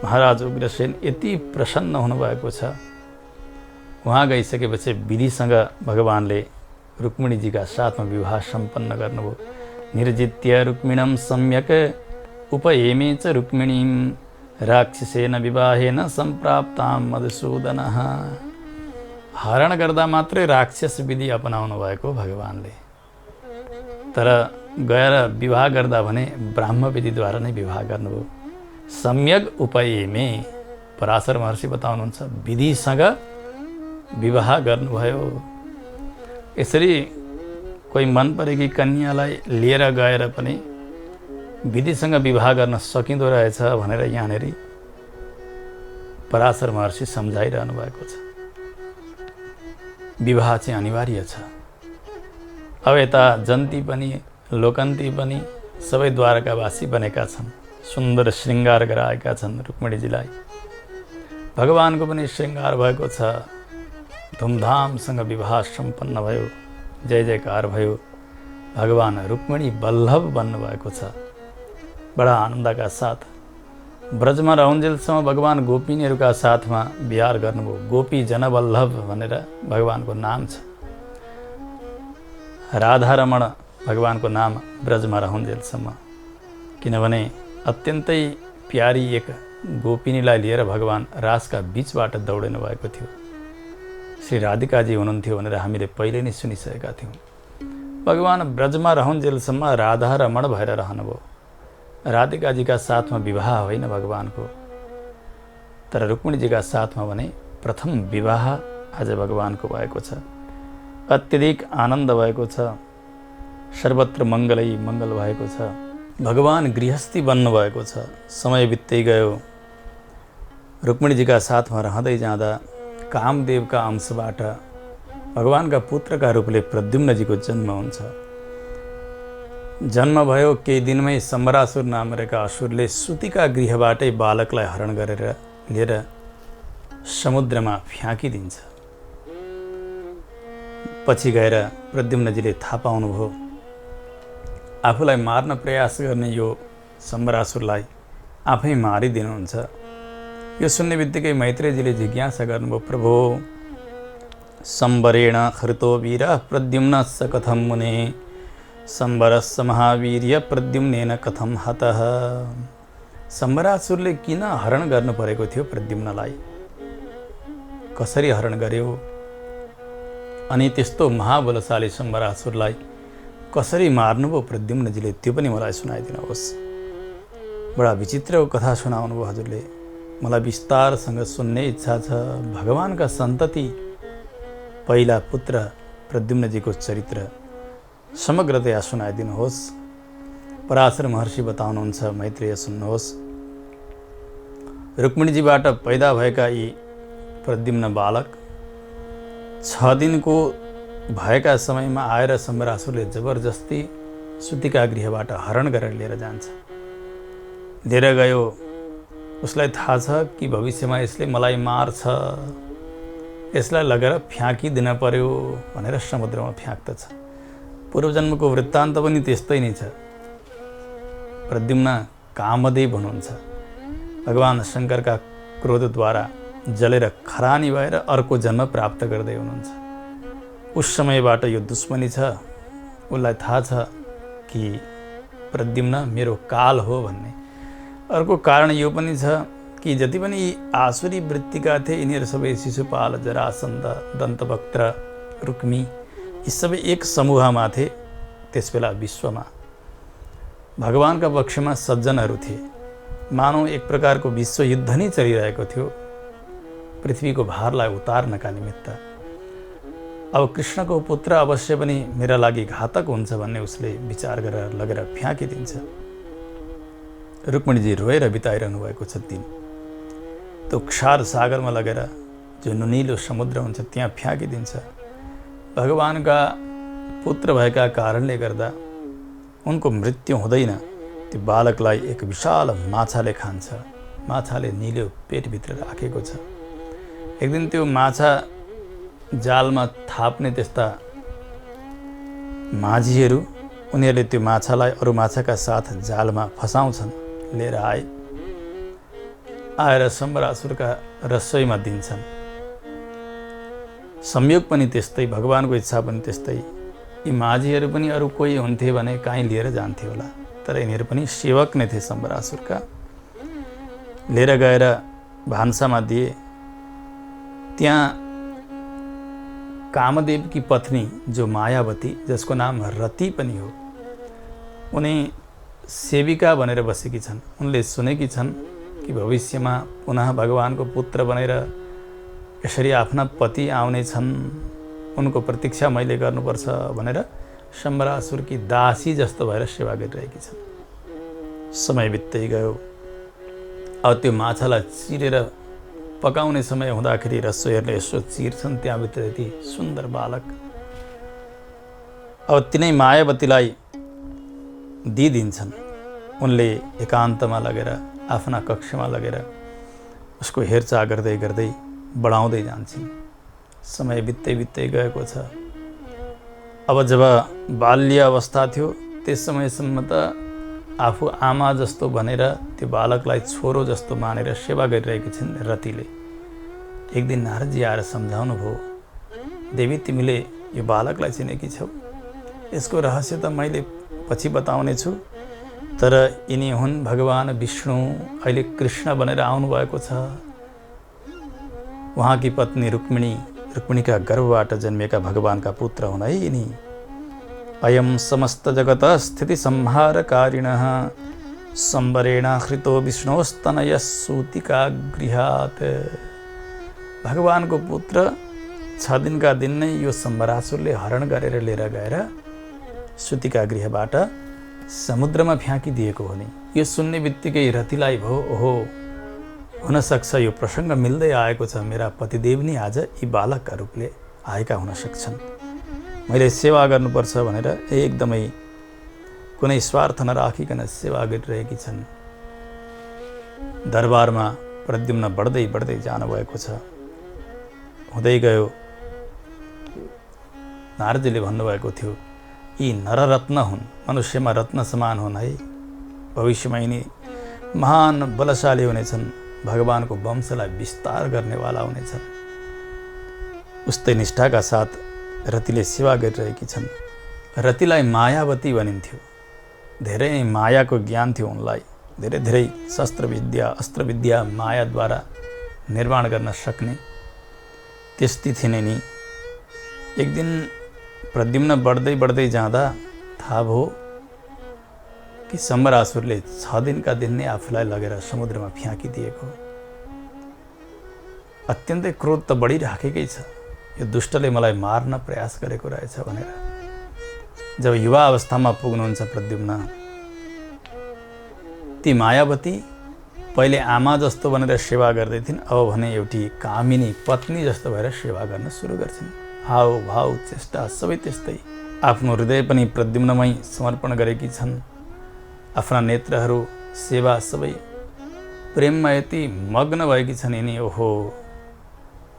महाराज उग्रसेन यति प्रसन्न हुनुभएको छ। उहाँ गइसकेपछि विधिसँग भगवानले रुक्मिणीजीका साथमा विवाह सम्पन्न गर्नुभयो। निर्जित्य रुक्मिणं सम्यक उपयेमे च रुक्मिणीं राक्षसेन विवाहेन सम्प्राप्तां मधुसूदनः। हरण गर्दा मात्रै राक्षस विधि अपनाउनु भएको भगवानले, तर गएर विवाह गर्दा भने ब्राह्म विधिद्वारा नै विवाह गर्नुभयो। सम्यक उपयेमे, पराशर महर्षि बताउनुहुन्छ, विधिसँग विवाह गर्नुभयो। यसरी कोही मन परेकी कन्यालाई लिएर गएर पनि विधिसँग विवाह गर्न सकिँदो रहेछ भनेर यहाँनिर पराशर महर्षि सम्झाइरहनु भएको छ। विवाह चाहिँ अनिवार्य छ। अब यता जन्ती पनि लोकन्ती पनि सबै द्वारकावासी बनेका छन्। सुन्दर श्रृङ्गार गराएका छन् रुक्मिणीजीलाई। भगवानको पनि श्रृङ्गार भएको छ। धुमधामसँग विवाह सम्पन्न भयो। जय जयकार भयो। भगवान रुक्मिणी बल्लभ बन्नुभएको छ। बडा आनन्दका साथ ब्रजमा रहन्जेलसम्म भगवान गोपिनीहरूका साथमा विहार गर्नुभयो। गोपी जनवल्लभ भनेर भगवानको नाम छ। राधारमण भगवानको नाम ब्रजमा रहन्जेलसम्म, किनभने अत्यन्तै प्यारी एक गोपिनीलाई लिएर भगवान रासका बीचबाट दौडिनु भएको थियो। श्री राधिकाजी हुनुहुन्थ्यो भनेर हामीले पहिले नै सुनिसकेका थियौँ। भगवान ब्रजमा रहन्जेलसम्म राधारमण भएर रहनुभयो। राधिकाजीका साथमा विवाह होइन भगवानको, तर रुक्मिणीजीका साथमा भने प्रथम विवाह आज भगवानको भएको छ। अत्यधिक आनन्द भएको छ। सर्वत्र मङ्गलै मङ्गल भएको छ। भगवान गृहस्थी बन्नुभएको छ। समय बित्दै गयो। रुक्मिणीजीका साथमा रहँदै जाँदा कामदेवका अंशबाट भगवानका पुत्रका रूपले प्रद्युम्नजीको जन्म हुन्छ। जन्म भयो, केही दिनमै सम्बरासुर नामका असुरले सुतिका गृहबाटै बालकलाई हरण गरेर लिएर समुद्रमा फ्याँकिदिन्छ। पछि गएर प्रद्युम्नजीले थाहा पाउनुभयो आफूलाई मार्न प्रयास गर्ने यो सम्बरासुरलाई आफै मारिदिनुहुन्छ। यो सुन्ने बित्तिकै मैत्रेयजीले जिज्ञासा गर्नुभयो, प्रभो सम्बरेण हृतो वीर प्रद्युम्नस्य कथं मुने सम्बरस्य महावीर्य प्रद्युम्नेन कथं हतः। सम्बरासुरले किन हरण गर्नु परेको थियो प्रद्युम्नलाई? कसरी हरण गर्यो? अनि त्यस्तो महाबलशाली सम्बरासुरलाई कसरी मार्नुभयो प्रद्युम्नजीले, त्यो पनि मलाई सुनाइदिनुहोस्। बडा विचित्र कथा सुनाउनुभयो हजुरले। मलाई विस्तारसँग सुन्ने इच्छा छ। भगवानका सन्तति पहिला पुत्र प्रद्युम्नजीको चरित्र समग्रतया सुनाइदिनुहोस्। पराशर महर्षि बताउनुहुन्छ, मैत्रेय सुन्नुहोस्। रुक्मिणीजीबाट पैदा भएका यी प्रद्युम्न बालक 6 दिनको भएका समयमा आएर सम्बरासुरले जबरजस्ती सुतिका गृहबाट हरण गरेर लिएर जान्छ। लिएर गयो। उसलाई थाहा छ कि भविष्यमा यसले मलाई मार्छ, यसलाई लगेर फ्याँकिदिन पर्यो भनेर समुद्रमा फ्याँक्दछ। पूर्वजन्मको वृत्तान्त पनि त्यस्तै नै छ। प्रद्युम्न कामदेव हुनुहुन्छ। भगवान शङ्करका क्रोधद्वारा जलेर खरानी भएर अर्को जन्म प्राप्त गर्दै हुनुहुन्छ। उस समयबाट यो दुश्मनी छ। उसलाई थाहा छ कि प्रद्युम्न मेरो काल हो भन्ने। अर्को कारण यो पनि छ कि जति पनि आसुरी वृत्तिका थिए यिनीहरू सबै शिशुपाल, जरासन्ध, दन्तवक्त्र, रुक्मी यी सबै एक समूहमा थिए। त्यसबेला विश्वमा भगवानका पक्षमा सज्जनहरू थिए। मानौ एक प्रकारको विश्वयुद्ध नै चलिरहेको थियो पृथ्वीको भारलाई उतार्नका निमित्त। अब कृष्णको पुत्र अवश्य पनि मेरा लागि घातक हुन्छ भन्ने उसले विचार गरेर लगेर फ्याँकिदिन्छ। रुक्मिणीजी रोएर बिताइरहनु भएको छ दिन। त्यो क्षार सागरमा लगेर जो नुनिलो समुद्र हुन्छ त्यहाँ फ्याँकिदिन्छ। भगवानका पुत्र भएका कारणले गर्दा उनको मृत्यु हुँदैन। त्यो बालकलाई एक विशाल माछाले खान्छ। माछाले निलो पेटभित्र राखेको छ। एक दिन त्यो माछा जालमा थाप्ने त्यस्ता माझीहरू उनीहरूले त्यो माछालाई अरू माछाका साथ जालमा फसाउँछन्। लिएर आएर सम्बरासुरका रसोईमा दिन्छन्। संयोग पनि त्यस्तै, भगवानको इच्छा पनि त्यस्तै। यी माझीहरू पनि अरू कोही हुन्थे भने कहीँ लिएर जान्थे होला, तर यिनीहरू पनि सेवक नै थिए सम्बरासुरका। लिएर गएर भान्सामा दिए। त्यहाँ कामदेवकी पत्नी जो मायावती, जसको नाम रति पनि हो, उनी सेविका बनेर बसेकी छन्। उनले सुनेकी छन् कि भविष्यमा पुनः भगवानको पुत्र बनेर यसरी आफ्ना पति आउने छन्, उनको प्रतीक्षा मैले गर्नुपर्छ भनेर सम्बरासुरकी दासी जस्तो भएर सेवा गरिरहेकी छन्। समय बित्दै गयो। अब त्यो माछालाई चिरेर पकाउने समय हुँदाखेरि रसोईहरूले यसो चिर्छन्, त्यहाँभित्र यति सुन्दर बालक। अब तिनै मायावतीलाई दिइदिन्छन्। उनले एकान्तमा लगेर आफ्ना कक्षमा लगेर उसको हेरचाह गर्दै गर्दै बढाउँदै जान्छन्। समय बित्दै बित्दै गएको छ। अब जब बाल्य अवस्था थियो त्यस समयसम्म त आफू आमा जस्तो भनेर त्यो बालकलाई छोरो जस्तो मानेर सेवा गरिरहेकी छिन् रतिले। एक दिन नारदजी आएर सम्झाउनु भयो, देवी तिमीले यो बालकलाई चिनेकी छौ, यसको रहस्य त मैले पछि बताउने छु, तर यिनी हुन् भगवान विष्णु, अहिले कृष्ण बनेर आउनुभएको छ। उहाँकी पत्नी रुक्मिणीका गर्भबाट जन्मिएका भगवानका पुत्र हुन् है यिनी। अयम समस्त जगत स्थिति संहारकारिणः सम्बरेण हृतो विष्णोस्तनय सूतिका गृहात्। भगवानको पुत्र 6 दिनका दिन नै यो सम्बरासुरले हरण गरेर लिएर गएर सूतिका गृहबाट समुद्रमा फ्याँकिदिएको हो नि। यो सुन्ने बित्तिकै रतिलाई भयो, ओहो हुनसक्छ यो प्रसङ्ग मिल्दै आएको छ, मेरा पतिदेव नै आज यी बालकका रूपले आएका हुन सक्छन्, मैले सेवा गर्नुपर्छ भनेर एकदमै कुनै स्वार्थ नराखिकन सेवा गरिरहेकी छन्। दरबारमा प्रद्युम्न बढ्दै बढ्दै जानुभएको छ। हुँदै गयो, नारदजीले भन्नुभएको थियो यी नररत्न हुन्, मनुष्यमा रत्न समान हुन् है, भविष्यमा यिनी महान बलशाली हुनेछन्, भगवानको वंशलाई विस्तार गर्नेवाला हुनेछन्। उस्तै निष्ठाका साथ रतिले सेवा गरिरहेकी छन्। रतिलाई मायावती भनिन्थ्यो, धेरै मायाको ज्ञान थियो उनलाई, धेरै धेरै शस्त्रविद्या अस्त्रविद्या मायाद्वारा निर्माण गर्न सक्ने त्यस्ती थिइन् नि। एक दिन प्रद्युम्न बढ्दै बढ्दै जाँदा थाहा भयो कि सम्बरासुरले 6 दिनका दिन नै आफूलाई लगेर समुद्रमा फ्याँकिदिएको। अत्यन्तै क्रोध त बढिराखेकै छ, यो दुष्टले मलाई मार्न प्रयास गरेको रहेछ भनेर। जब युवा अवस्थामा पुग्नुहुन्छ प्रद्युम्न, ती मायावती पहिले आमा जस्तो भनेर सेवा गर्दै थिइन्, अब भने एउटी कामिनी पत्नी जस्तो भएर सेवा गर्न सुरु गर्छिन्। हाउ भाउ चेष्टा सबै त्यस्तै। आफ्नो हृदय पनि प्रद्युम्नमै समर्पण गरेकी छन्। आफ्ना नेत्रहरू सेवा सबै प्रेममा यति मग्न भएकी छन् यिनी। ओहो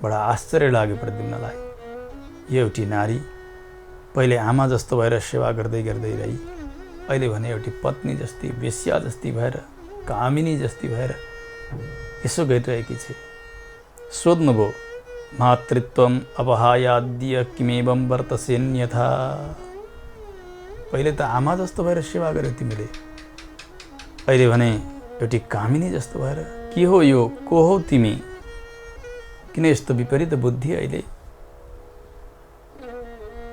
बडा आश्चर्य लाग्यो प्रद्युम्नलाई। यो एउटी नारी पहिले आमा जस्तो भएर सेवा गर्दै गर्दै रही, अहिले भने एउटी पत्नी जस्ती वेश्या जस्ती भएर कामिनी जस्ती भएर यसो गरिरहेकी छे। सोध्नुभयो, मातृत्वम अपहायाद्य किमेवं वर्तसेन्यथा। पहिले त आमा जस्तो भएर सेवा गर्यो तिमीले, अहिले भने एउटी कामिनी जस्तो भएर, के हो यो, को हौ तिमी, किन यस्तो विपरीत बुद्धि अहिले?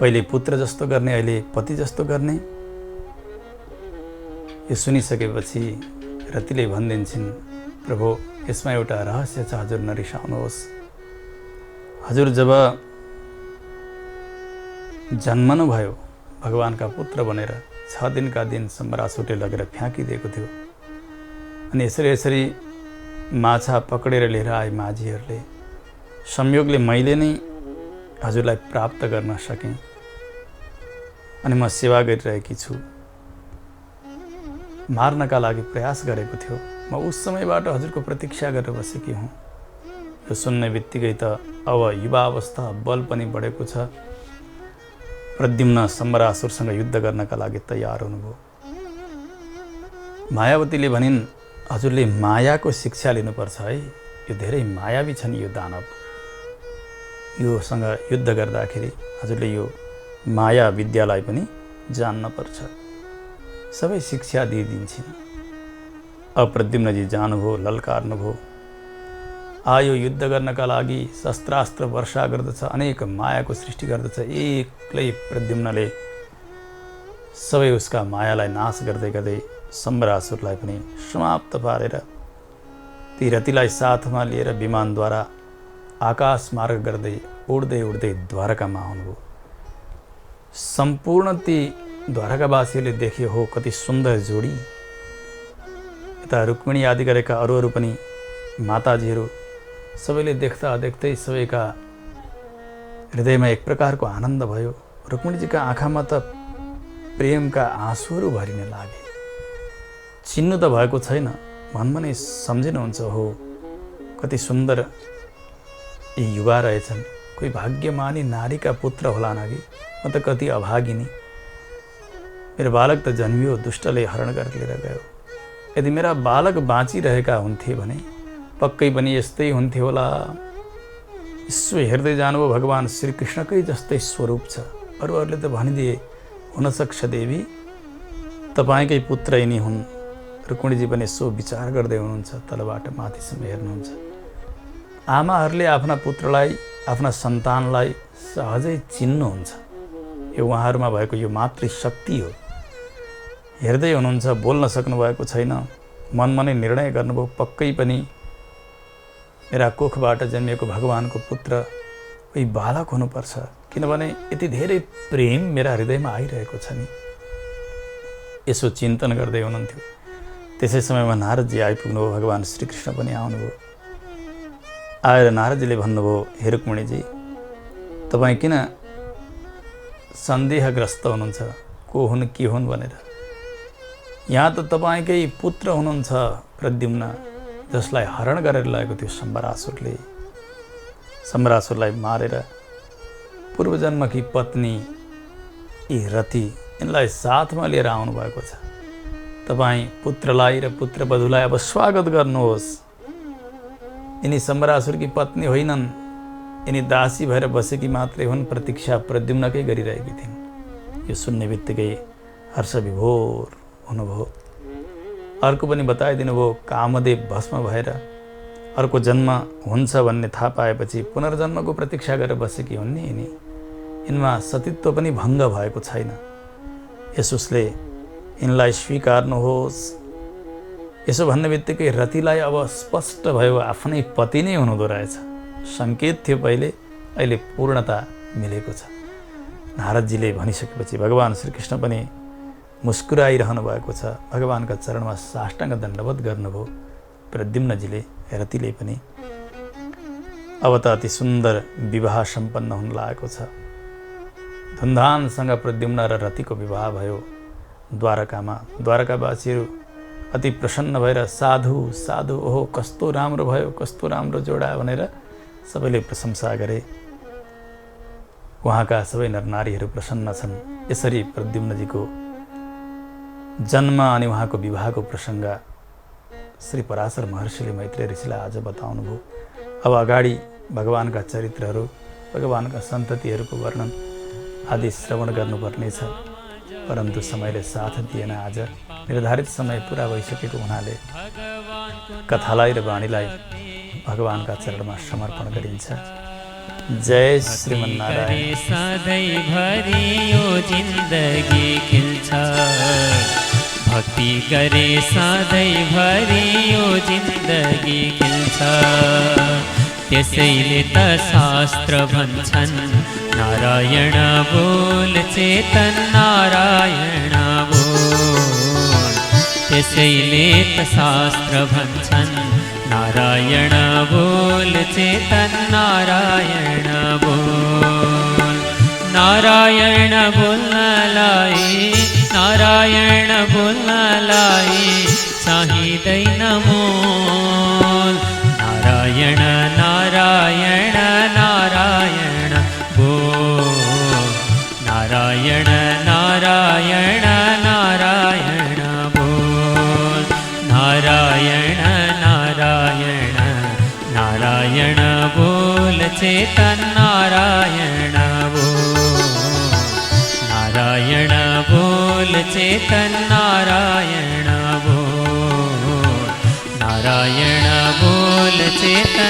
पहिले पुत्र जस्तो गर्ने, अहिले पति जस्तो गर्ने। यो सुनिसकेपछि रतिले भनिदिन्छन्, प्रभु यसमा एउटा रहस्य छ, हजुर नरिसाउनुहोस्। हजुर जब जन्मनुभयो भगवानका पुत्र बनेर 6 दिनका दिन सम्बरासुरले लगेर फ्याँकिदिएको थियो, अनि यसरी माछा पक्रेर लिएर आए माझीहरूले। संयोगले मैले नै हजुरलाई प्राप्त गर्न सकेँ अनि म सेवा गरिरहेकी छु। मार्नका लागि प्रयास गरेको थियो, म उस समयबाट हजुरको प्रतीक्षा गरेर बसेकी हुँ। यो सुन्ने बित्तिकै त अब युवा अवस्था, बल पनि बढेको छ। प्रद्युम्न सम्बरासुरसँग युद्ध गर्नका लागि तयार हुनुभयो। मायावतीले भनिन्, हजुरले मायाको शिक्षा लिनुपर्छ है, यो धेरै मायावी छन् यो दानव, योसँग युद्ध गर्दाखेरि हजुरले यो माया विद्यालाई पनि जान्न पर्छ, सबै शिक्षा दिइदिन्छन्। अब प्रद्युम्नजी जानुभयो, ललकार्नुभयो, आयो युद्ध गर्नका लागि, शस्त्रास्त्र वर्षा गर्दछ, अनेक मायाको सृष्टि गर्दछ। एक्लै प्रद्युम्नले सबै उसका मायालाई नाश गर्दै गर्दै सम्बरासुरलाई पनि समाप्त पारेर ती रतिलाई साथमा लिएर विमानद्वारा आकाश मार्ग गर्दै उड्दै उड्दै द्वारकामा आउनुभयो। सम्पूर्ण ती द्वारकावासीहरूले देखे, हो कति सुन्दर जोडी। यता रुक्मिणी आदि गरेका अरू पनि माताजीहरू सबैले देख्दा देख्दै सबैका हृदयमा एक प्रकारको आनन्द भयो। रुक्मिणीजीका आँखामा त प्रेमका आँसुहरू भरिन लागे। चिन्नु त भएको छैन, भन्न नै सम्झिनुहुन्छ, हो कति सुन्दर यी युवा रहेछन्, कोही भाग्यमानी नारीका पुत्र होलान् कि, म त कति अभागिनी। मेरो बालक त जन्मियो, दुष्टले हरण गरेर लिएर गयो। यदि मेरा बालक बाँचिरहेका हुन्थे भने पक्कै पनि यस्तै हुन्थ्यो होला। यसो हेर्दै जानुभयो, भगवान् श्रीकृष्णकै जस्तै स्वरूप छ। अरूहरूले त भनिदिए हुनसक्छ देवी तपाईँकै पुत्र यिनी हुन्। रुक्मिणीजी पनि यसो विचार गर्दै हुनुहुन्छ, तलबाट माथिसम्म हेर्नुहुन्छ। आमाहरूले आफ्ना पुत्रलाई, आफ्ना सन्तानलाई सहजै चिन्नुहुन्छ। यो उहाँहरूमा भएको यो मातृशक्ति हो। हेर्दै हुनुहुन्छ, बोल्न सक्नुभएको छैन, मनमा नै निर्णय गर्नुभयो पक्कै पनि मेरा कोखबाट जन्मिएको भगवानको पुत्र उही बालक हुनुपर्छ, किनभने यति धेरै प्रेम मेरा हृदयमा आइरहेको छ नि। यसो चिन्तन गर्दै हुनुहुन्थ्यो। त्यसै समयमा नारदजी आइपुग्नुभयो, भगवान् श्रीकृष्ण पनि आउनुभयो। आएर नारदजीले भन्नुभयो, हे रुक्मिणीजी तपाईँ किन सन्देहग्रस्त हुनुहुन्छ, को हुन् के हुन् भनेर? यहाँ त तपाईँकै पुत्र हुनुहुन्छ प्रद्युम्न, जसलाई हरण गरेर लगेको थियो सम्बरासुरले। सम्बरासुरलाई मारेर पूर्वजन्मकी पत्नी यी रति यिनलाई साथमा लिएर आउनुभएको छ। तपाईँ पुत्रलाई र पुत्रवधूलाई अब स्वागत गर्नुहोस्। यिनी सम्बरासुरकी पत्नी होइनन्, यिनी दासी भएर बसेकी मात्रै हुन्। प्रतीक्षा प्रद्युम्नकै गरिरहेकी थिइन्। यो सुन्ने बित्तिकै हर्ष विभोर हुनुभयो। अर्को पनि बताइदिनु भयो, कामदेव भस्म भएर अर्को जन्म हुन्छ भन्ने थाहा पाएपछि पुनर्जन्मको प्रतीक्षा गरेर बसेकी हुन् नि यिनी। यिनमा सतीत्व पनि भङ्ग भएको छैन। यसोसले यिनलाई स्वीकार्नुहोस्। यसो भन्ने बित्तिकै रतिलाई अब स्पष्ट भयो आफ्नै पति नै हुनुहुँदो रहेछ। सङ्केत थियो पहिले, अहिले पूर्णता मिलेको छ। नारदजीले भनिसकेपछि भगवान् श्रीकृष्ण पनि मुस्कुराइरहनु भएको छ। भगवान्का चरणमा साष्टाङ्ग दण्डवत गर्नुभयो प्रद्युम्नजीले, रतिले पनि। अब त अति सुन्दर विवाह सम्पन्न हुन लागेको छ। धुमधामसँग प्रद्युम्न र रतिको विवाह भयो द्वारकामा। द्वारकावासीहरू अति प्रसन्न भएर साधु साधु, ओहो कस्तो राम्रो भयो, कस्तो राम्रो जोडा भनेर सबैले प्रशंसा गरे। उहाँका सबै नरनारीहरू प्रसन्न छन्। यसरी प्रद्युम्नजीको जन्म अनि उहाँको विवाहको प्रसङ्ग श्री पराशर महर्षिले मैत्रेय ऋषिलाई आज बताउनुभयो। अब अगाडि भगवान्का चरित्रहरू, भगवान्का सन्ततिहरूको वर्णन आदि श्रवण गर्नुपर्नेछ, परन्तु समयले साथ दिएन। आज निर्धारित समय पुरा भइसकेको हुनाले कथालाई र वाणीलाई भगवान्का चरणमा समर्पण गरिन्छ। जय श्रीमन्नारायण। सधैँभरि यो जिन्दगी खिल्छ, भक्ति गरे सधैँभरि यो जिन्दगी खिल्छ। त्यसैले त शास्त्र भन्छन्, नारायण बोल चेतन नारायण बोल। त्यसैले त शास्त्र भन्छन्, नारायण बोल चेतन नारायण बोल। नारायण बोल्नलाई, नारायण बोल्नलाई चाहिँदैन मोल। नारायण नारायण नारायण बोल। नारायण नारायण नारायण बोल। नारायण नारायण नारायण बोल चेतन नारायण बोल। नारायण बोल चेतन नारायण बोल। नारायण बोल चेतन